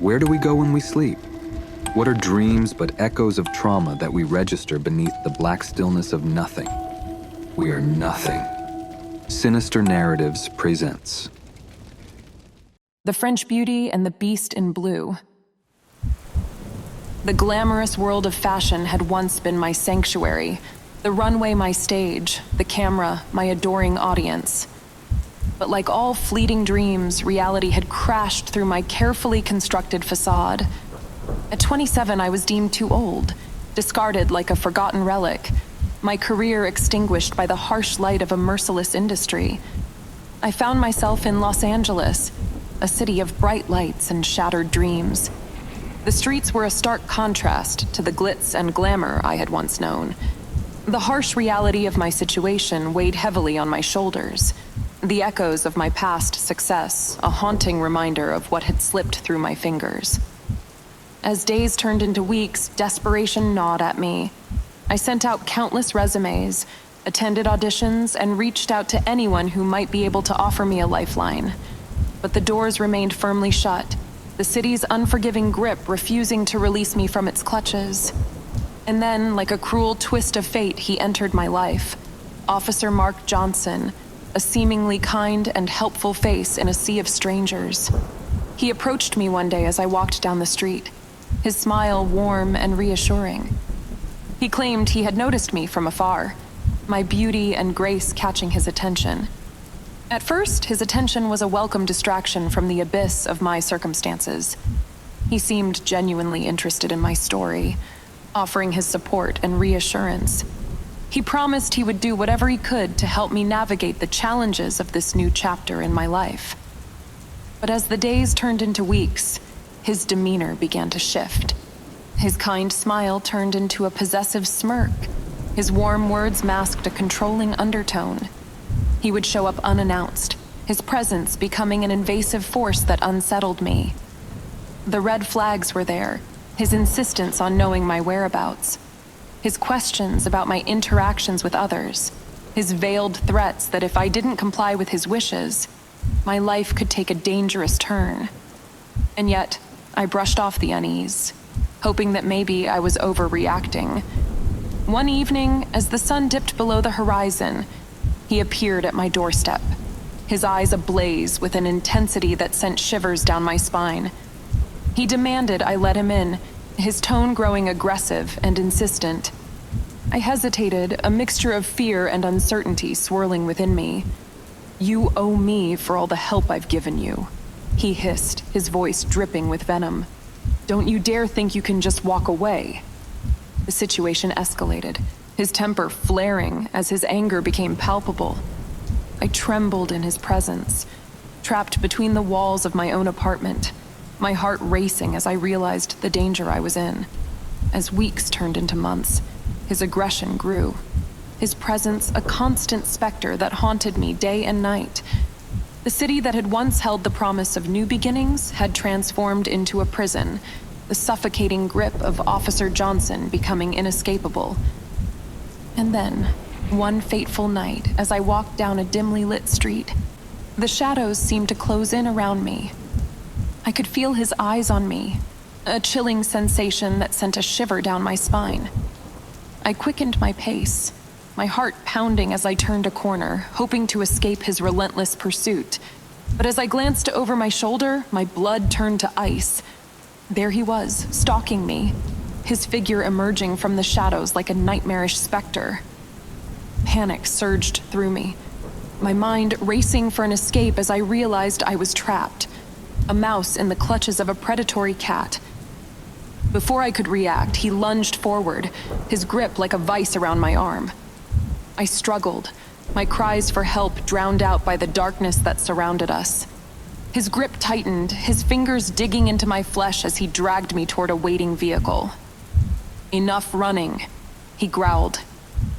Where do we go when we sleep? What are dreams but echoes of trauma that we register beneath the black stillness of nothing? We are nothing. Sinister Narratives presents The French Beauty and the Beast in Blue. The glamorous world of fashion had once been my sanctuary, the runway my stage, the camera my adoring audience. But like all fleeting dreams, reality had crashed through my carefully constructed facade. At 27, I was deemed too old, discarded like a forgotten relic, my career extinguished by the harsh light of a merciless industry. I found myself in Los Angeles, a city of bright lights and shattered dreams. The streets were a stark contrast to the glitz and glamour I had once known. The harsh reality of my situation weighed heavily on my shoulders. The echoes of my past success, a haunting reminder of what had slipped through my fingers. As days turned into weeks, desperation gnawed at me. I sent out countless resumes, attended auditions, and reached out to anyone who might be able to offer me a lifeline. But the doors remained firmly shut, the city's unforgiving grip refusing to release me from its clutches. And then, like a cruel twist of fate, he entered my life. Officer Mark Johnson, a seemingly kind and helpful face in a sea of strangers. He approached me one day as I walked down the street, his smile warm and reassuring. He claimed he had noticed me from afar, my beauty and grace catching his attention. At first, his attention was a welcome distraction from the abyss of my circumstances. He seemed genuinely interested in my story, offering his support and reassurance. He promised he would do whatever he could to help me navigate the challenges of this new chapter in my life. But as the days turned into weeks, his demeanor began to shift. His kind smile turned into a possessive smirk. His warm words masked a controlling undertone. He would show up unannounced, his presence becoming an invasive force that unsettled me. The red flags were there, his insistence on knowing my whereabouts, his questions about my interactions with others, his veiled threats that if I didn't comply with his wishes, my life could take a dangerous turn. And yet, I brushed off the unease, hoping that maybe I was overreacting. One evening, as the sun dipped below the horizon, he appeared at my doorstep, his eyes ablaze with an intensity that sent shivers down my spine. He demanded I let him in, his tone growing aggressive and insistent. I hesitated, a mixture of fear and uncertainty swirling within me. "You owe me for all the help I've given you," he hissed, his voice dripping with venom. "Don't you dare think you can just walk away." The situation escalated, his temper flaring as his anger became palpable. I trembled in his presence, trapped between the walls of my own apartment, my heart racing as I realized the danger I was in. As weeks turned into months, his aggression grew, his presence a constant specter that haunted me day and night. The city that had once held the promise of new beginnings had transformed into a prison, the suffocating grip of Officer Johnson becoming inescapable. And then, one fateful night, as I walked down a dimly lit street, the shadows seemed to close in around me. I could feel his eyes on me, a chilling sensation that sent a shiver down my spine. I quickened my pace, my heart pounding as I turned a corner, hoping to escape his relentless pursuit. But as I glanced over my shoulder, my blood turned to ice. There he was, stalking me, his figure emerging from the shadows like a nightmarish specter. Panic surged through me, my mind racing for an escape as I realized I was trapped, a mouse in the clutches of a predatory cat. Before I could react, he lunged forward, his grip like a vice around my arm. I struggled, my cries for help drowned out by the darkness that surrounded us. His grip tightened, his fingers digging into my flesh as he dragged me toward a waiting vehicle. "Enough running," he growled,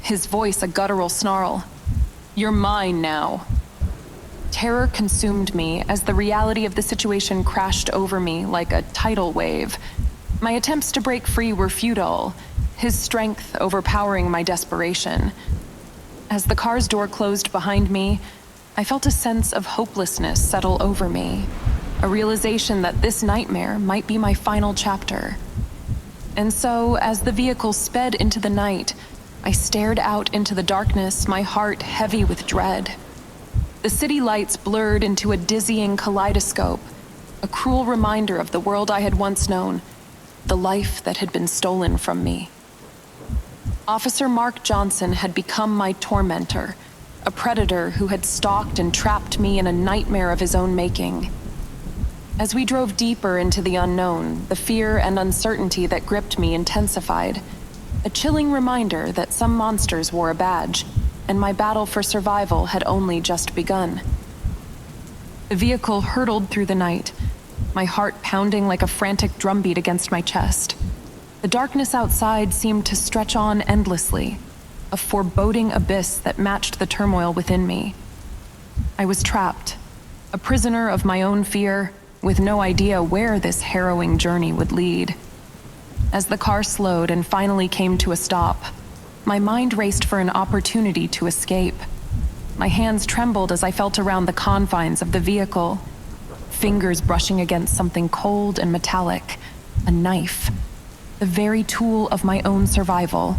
his voice a guttural snarl. "You're mine now." Terror consumed me as the reality of the situation crashed over me like a tidal wave. My attempts to break free were futile, his strength overpowering my desperation. As the car's door closed behind me, I felt a sense of hopelessness settle over me, a realization that this nightmare might be my final chapter. And so, as the vehicle sped into the night, I stared out into the darkness, my heart heavy with dread. The city lights blurred into a dizzying kaleidoscope, a cruel reminder of the world I had once known, the life that had been stolen from me. Officer Mark Johnson had become my tormentor, a predator who had stalked and trapped me in a nightmare of his own making. As we drove deeper into the unknown, the fear and uncertainty that gripped me intensified, a chilling reminder that some monsters wore a badge, and my battle for survival had only just begun. The vehicle hurtled through the night, my heart pounding like a frantic drumbeat against my chest. The darkness outside seemed to stretch on endlessly, a foreboding abyss that matched the turmoil within me. I was trapped, a prisoner of my own fear, with no idea where this harrowing journey would lead. As the car slowed and finally came to a stop, my mind raced for an opportunity to escape. My hands trembled as I felt around the confines of the vehicle, fingers brushing against something cold and metallic, a knife, the very tool of my own survival.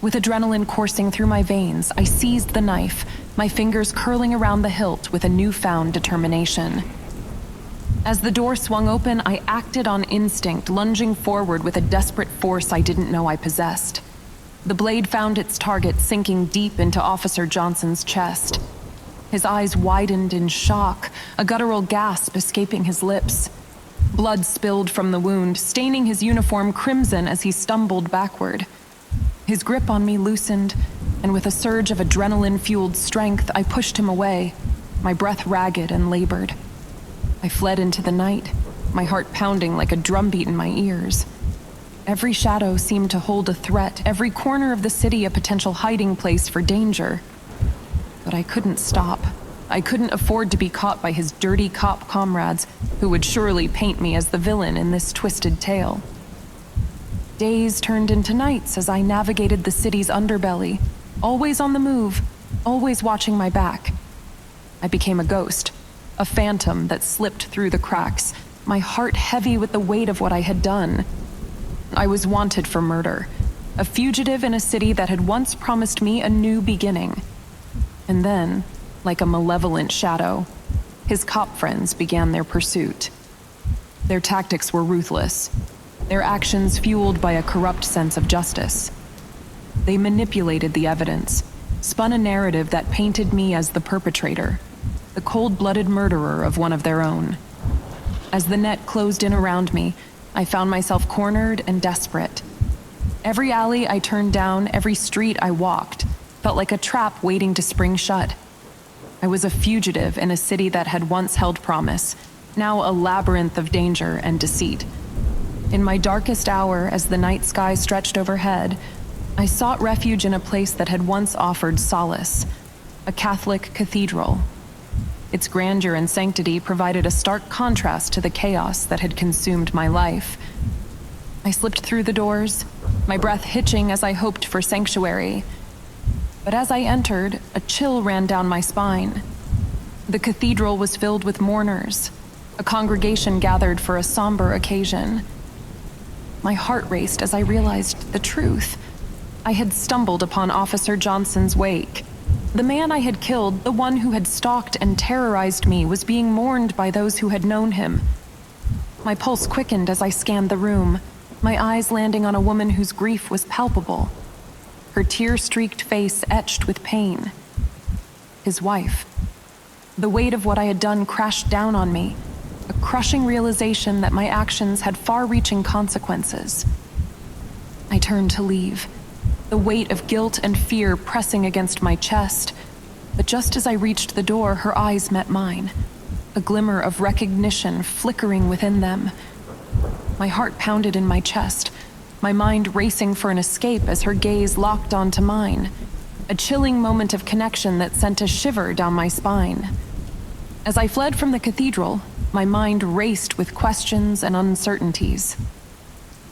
With adrenaline coursing through my veins, I seized the knife, my fingers curling around the hilt with a newfound determination. As the door swung open, I acted on instinct, lunging forward with a desperate force I didn't know I possessed. The blade found its target, sinking deep into Officer Johnson's chest. His eyes widened in shock, a guttural gasp escaping his lips. Blood spilled from the wound, staining his uniform crimson as he stumbled backward. His grip on me loosened, and with a surge of adrenaline-fueled strength, I pushed him away, my breath ragged and labored. I fled into the night, my heart pounding like a drumbeat in my ears. Every shadow seemed to hold a threat, every corner of the city a potential hiding place for danger. But I couldn't stop. I couldn't afford to be caught by his dirty cop comrades, who would surely paint me as the villain in this twisted tale. Days turned into nights as I navigated the city's underbelly, always on the move, always watching my back. I became a ghost, a phantom that slipped through the cracks, my heart heavy with the weight of what I had done. I was wanted for murder, a fugitive in a city that had once promised me a new beginning. And then, like a malevolent shadow, his cop friends began their pursuit. Their tactics were ruthless, their actions fueled by a corrupt sense of justice. They manipulated the evidence, spun a narrative that painted me as the perpetrator, the cold-blooded murderer of one of their own. As the net closed in around me, I found myself cornered and desperate. Every alley I turned down, every street I walked, felt like a trap waiting to spring shut. I was a fugitive in a city that had once held promise, now a labyrinth of danger and deceit. In my darkest hour, as the night sky stretched overhead, I sought refuge in a place that had once offered solace, a Catholic cathedral. Its grandeur and sanctity provided a stark contrast to the chaos that had consumed my life. I slipped through the doors, my breath hitching as I hoped for sanctuary. But as I entered, a chill ran down my spine. The cathedral was filled with mourners, a congregation gathered for a somber occasion. My heart raced as I realized the truth. I had stumbled upon Officer Johnson's wake. The man I had killed, the one who had stalked and terrorized me, was being mourned by those who had known him. My pulse quickened as I scanned the room, my eyes landing on a woman whose grief was palpable, her tear-streaked face etched with pain. His wife. The weight of what I had done crashed down on me, a crushing realization that my actions had far-reaching consequences. I turned to leave, the weight of guilt and fear pressing against my chest. But just as I reached the door, her eyes met mine, a glimmer of recognition flickering within them. My heart pounded in my chest, my mind racing for an escape as her gaze locked onto mine, a chilling moment of connection that sent a shiver down my spine. As I fled from the cathedral, my mind raced with questions and uncertainties.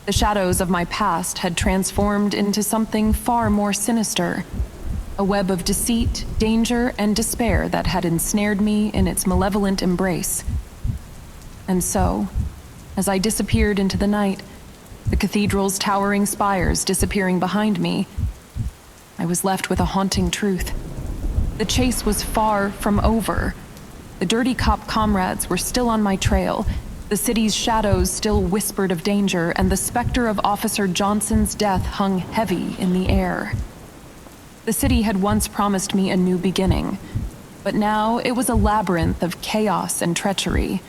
The shadows of my past had transformed into something far more sinister, a web of deceit, danger, and despair that had ensnared me in its malevolent embrace. And so, as I disappeared into the night, the cathedral's towering spires disappearing behind me, I was left with a haunting truth. The chase was far from over. The dirty cop comrades were still on my trail, the city's shadows still whispered of danger, and the specter of Officer Johnson's death hung heavy in the air. The city had once promised me a new beginning, but now it was a labyrinth of chaos and treachery.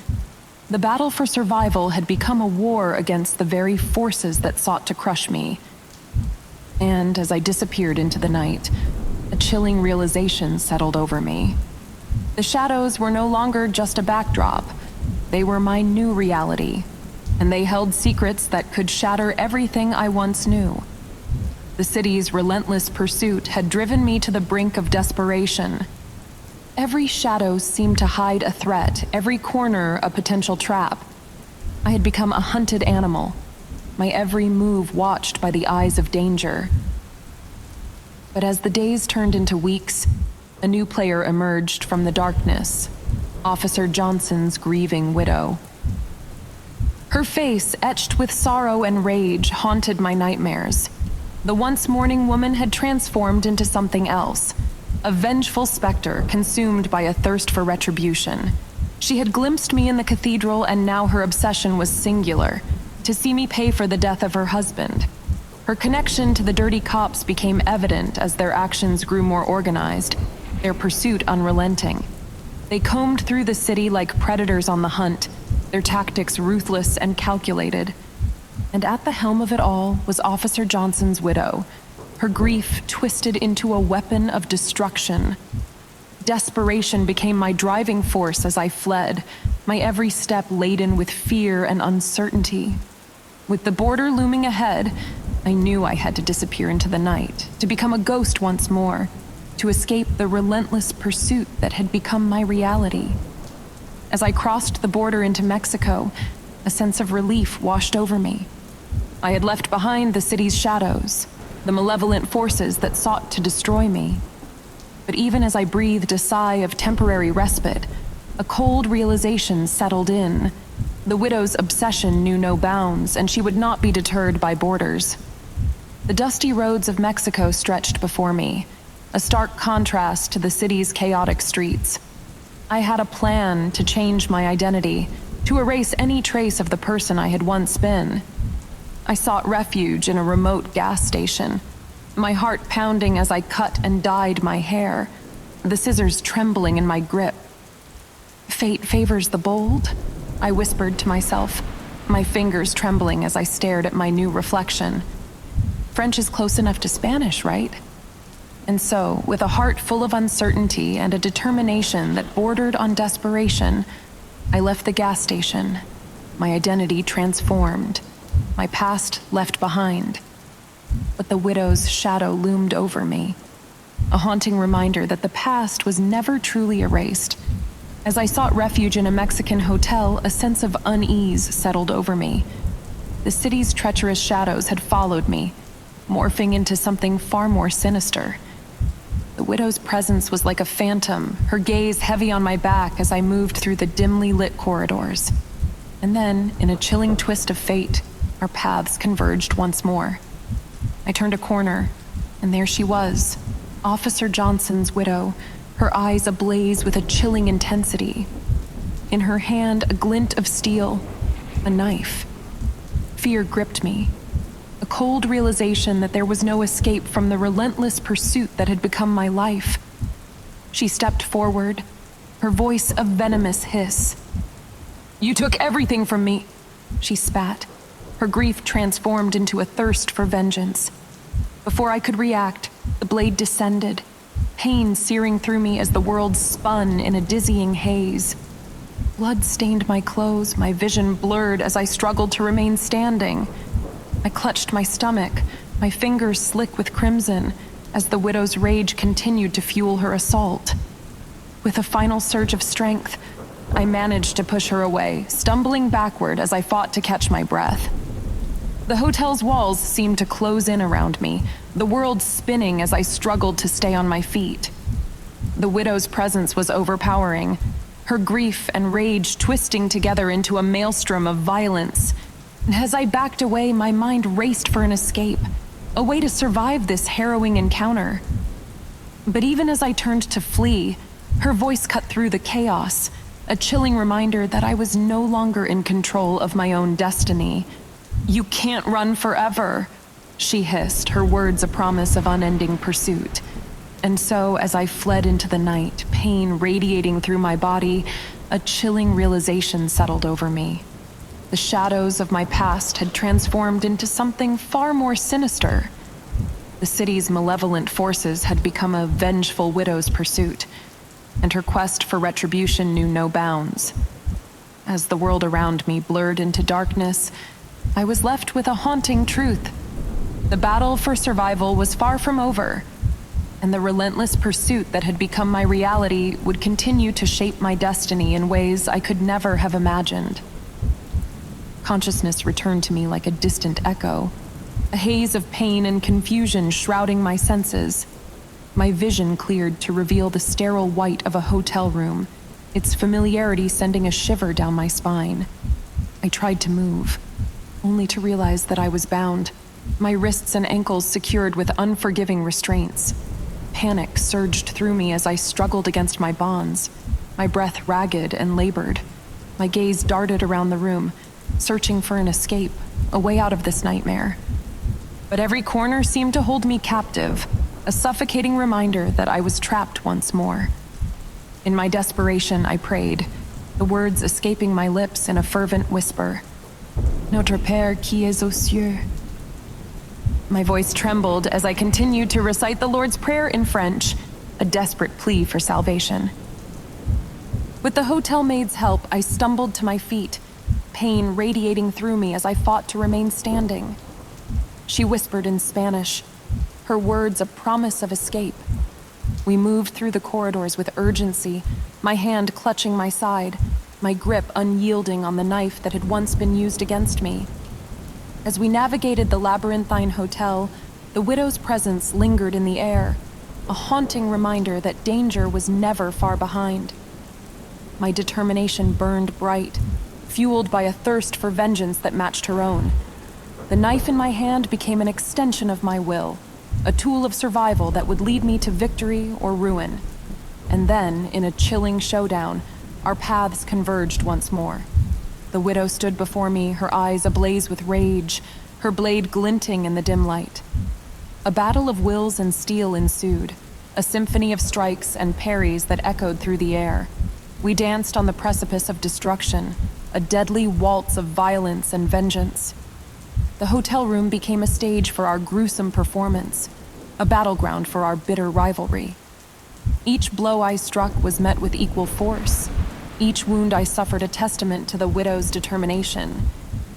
The battle for survival had become a war against the very forces that sought to crush me. And as I disappeared into the night, a chilling realization settled over me. The shadows were no longer just a backdrop. They were my new reality, and they held secrets that could shatter everything I once knew. The city's relentless pursuit had driven me to the brink of desperation. Every shadow seemed to hide a threat, every corner a potential trap. I had become a hunted animal, my every move watched by the eyes of danger. But as the days turned into weeks, a new player emerged from the darkness, Officer Johnson's grieving widow. Her face, etched with sorrow and rage, haunted my nightmares. The once mourning woman had transformed into something else, a vengeful specter consumed by a thirst for retribution. She had glimpsed me in the cathedral, and now her obsession was singular, to see me pay for the death of her husband. Her connection to the dirty cops became evident as their actions grew more organized, their pursuit unrelenting. They combed through the city like predators on the hunt, their tactics ruthless and calculated. And at the helm of it all was Officer Johnson's widow, her grief twisted into a weapon of destruction. Desperation became my driving force as I fled, my every step laden with fear and uncertainty. With the border looming ahead, I knew I had to disappear into the night, to become a ghost once more, to escape the relentless pursuit that had become my reality. As I crossed the border into Mexico, a sense of relief washed over me. I had left behind the city's shadows, the malevolent forces that sought to destroy me. But even as I breathed a sigh of temporary respite, a cold realization settled in. The widow's obsession knew no bounds, and she would not be deterred by borders. The dusty roads of Mexico stretched before me, a stark contrast to the city's chaotic streets. I had a plan to change my identity, to erase any trace of the person I had once been. I sought refuge in a remote gas station, my heart pounding as I cut and dyed my hair, the scissors trembling in my grip. Fate favors the bold, I whispered to myself, my fingers trembling as I stared at my new reflection. French is close enough to Spanish, right? And so, with a heart full of uncertainty and a determination that bordered on desperation, I left the gas station, my identity transformed, my past left behind. But the widow's shadow loomed over me, a haunting reminder that the past was never truly erased. As I sought refuge in a Mexican hotel, a sense of unease settled over me. The city's treacherous shadows had followed me, morphing into something far more sinister. The widow's presence was like a phantom, her gaze heavy on my back as I moved through the dimly lit corridors. And then, in a chilling twist of fate, our paths converged once more. I turned a corner, and there she was, Officer Johnson's widow, her eyes ablaze with a chilling intensity. In her hand, a glint of steel, a knife. Fear gripped me, a cold realization that there was no escape from the relentless pursuit that had become my life. She stepped forward, her voice a venomous hiss. "You took everything from me," she spat, her grief transformed into a thirst for vengeance. Before I could react, the blade descended, pain searing through me as the world spun in a dizzying haze. Blood stained my clothes, my vision blurred as I struggled to remain standing. I clutched my stomach, my fingers slick with crimson, as the widow's rage continued to fuel her assault. With a final surge of strength, I managed to push her away, stumbling backward as I fought to catch my breath. The hotel's walls seemed to close in around me, the world spinning as I struggled to stay on my feet. The widow's presence was overpowering, her grief and rage twisting together into a maelstrom of violence. And as I backed away, my mind raced for an escape, a way to survive this harrowing encounter. But even as I turned to flee, her voice cut through the chaos, a chilling reminder that I was no longer in control of my own destiny. "You can't run forever," she hissed, her words a promise of unending pursuit. And so, as I fled into the night, pain radiating through my body, a chilling realization settled over me. The shadows of my past had transformed into something far more sinister. The city's malevolent forces had become a vengeful widow's pursuit, and her quest for retribution knew no bounds. As the world around me blurred into darkness, I was left with a haunting truth. The battle for survival was far from over, and the relentless pursuit that had become my reality would continue to shape my destiny in ways I could never have imagined. Consciousness returned to me like a distant echo, a haze of pain and confusion shrouding my senses. My vision cleared to reveal the sterile white of a hotel room, its familiarity sending a shiver down my spine. I tried to move, only to realize that I was bound, my wrists and ankles secured with unforgiving restraints. Panic surged through me as I struggled against my bonds, my breath ragged and labored. My gaze darted around the room, searching for an escape, a way out of this nightmare. But every corner seemed to hold me captive, a suffocating reminder that I was trapped once more. In my desperation, I prayed, the words escaping my lips in a fervent whisper. "Notre Père qui es aux cieux." My voice trembled as I continued to recite the Lord's Prayer in French, a desperate plea for salvation. With the hotel maid's help, I stumbled to my feet, pain radiating through me as I fought to remain standing. She whispered in Spanish, her words a promise of escape. We moved through the corridors with urgency, my hand clutching my side, my grip unyielding on the knife that had once been used against me. As we navigated the labyrinthine hotel, the widow's presence lingered in the air, a haunting reminder that danger was never far behind. My determination burned bright, fueled by a thirst for vengeance that matched her own. The knife in my hand became an extension of my will, a tool of survival that would lead me to victory or ruin. And then, in a chilling showdown, our paths converged once more. The widow stood before me, her eyes ablaze with rage, her blade glinting in the dim light. A battle of wills and steel ensued, a symphony of strikes and parries that echoed through the air. We danced on the precipice of destruction, a deadly waltz of violence and vengeance. The hotel room became a stage for our gruesome performance, a battleground for our bitter rivalry. Each blow I struck was met with equal force. Each wound I suffered a testament to the widow's determination.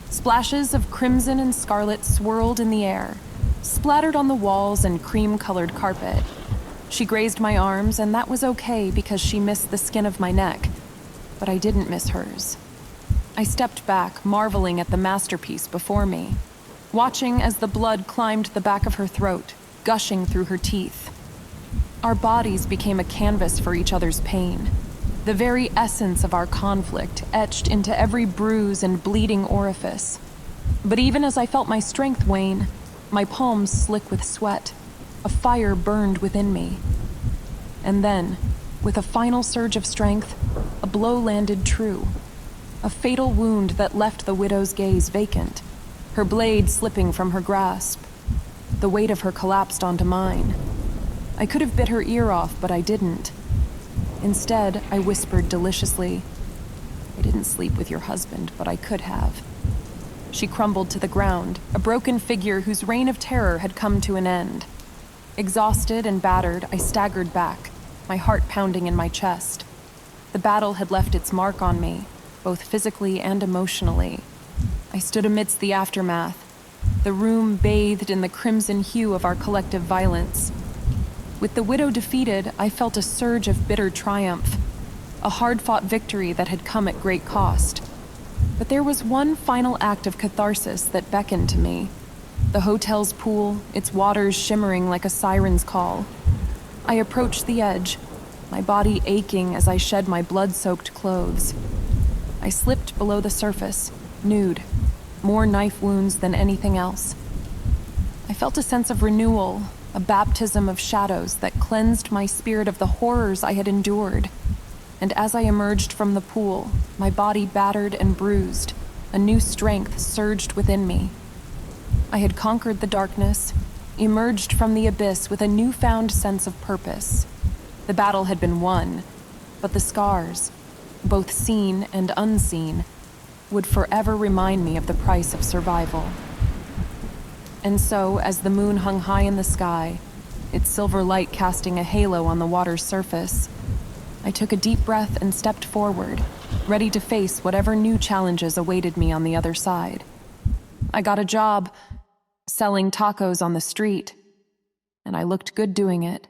Splashes of crimson and scarlet swirled in the air, splattered on the walls and cream-colored carpet. She grazed my arms, and that was okay because she missed the skin of my neck, but I didn't miss hers. I stepped back, marveling at the masterpiece before me, watching as the blood climbed the back of her throat, gushing through her teeth. Our bodies became a canvas for each other's pain, the very essence of our conflict etched into every bruise and bleeding orifice. But even as I felt my strength wane, my palms slick with sweat, a fire burned within me. And then, with a final surge of strength, a blow landed true. A fatal wound that left the widow's gaze vacant, her blade slipping from her grasp. The weight of her collapsed onto mine. I could have bit her ear off, but I didn't. Instead, I whispered deliciously, "I didn't sleep with your husband, but I could have." She crumbled to the ground, a broken figure whose reign of terror had come to an end. Exhausted and battered, I staggered back, my heart pounding in my chest. The battle had left its mark on me, both physically and emotionally. I stood amidst the aftermath, the room bathed in the crimson hue of our collective violence. With the widow defeated, I felt a surge of bitter triumph, a hard-fought victory that had come at great cost. But there was one final act of catharsis that beckoned to me. The hotel's pool, its waters shimmering like a siren's call. I approached the edge, my body aching as I shed my blood-soaked clothes. I slipped below the surface, nude, more knife wounds than anything else. I felt a sense of renewal, a baptism of shadows that cleansed my spirit of the horrors I had endured. And as I emerged from the pool, my body battered and bruised, a new strength surged within me. I had conquered the darkness, emerged from the abyss with a newfound sense of purpose. The battle had been won, but the scars, both seen and unseen, would forever remind me of the price of survival. And so, as the moon hung high in the sky, its silver light casting a halo on the water's surface, I took a deep breath and stepped forward, ready to face whatever new challenges awaited me on the other side. I got a job selling tacos on the street, and I looked good doing it.